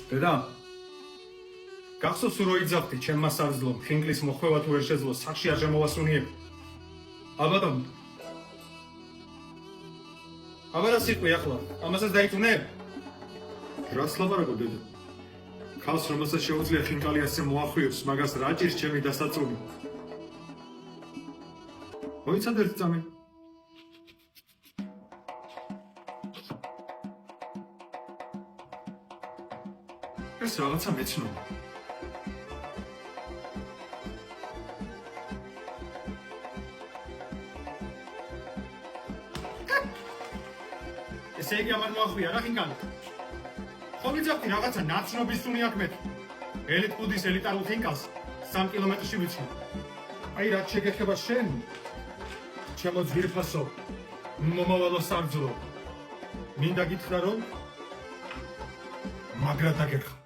დედა გახსოვს რომ იძახდი ჩემმა სარძლომ ხინკლის მოხვევა თუ ვერ შეძლო სახში არ შემოვასუნიებ აბატონ აბარა სიტყვი ახლა ამასაც დაიწუნებ რას ლაპარაკობ დედა ქალს რომელსაც შეუძლია ხინკალი ასე მოახვიოს მაგას რა ჭირს ჩემი დასაწუნი მოიცადე ერთი წამი ეს რაღაცა მეცნობა ესე იგი ამან მოახვია რა ხინკალი ხო ვიცავდი რაღაცა ნაცნობის სუნი აქვს მე ელიტბუდის ელიტარულ ხინკალს 3 კილომეტრში ვიცნობ აი რა შეგეხება შენ ჩემო ძვირფასო მომავალო სარძლო მინდა გითხრა რომ მაგრად დაგეხა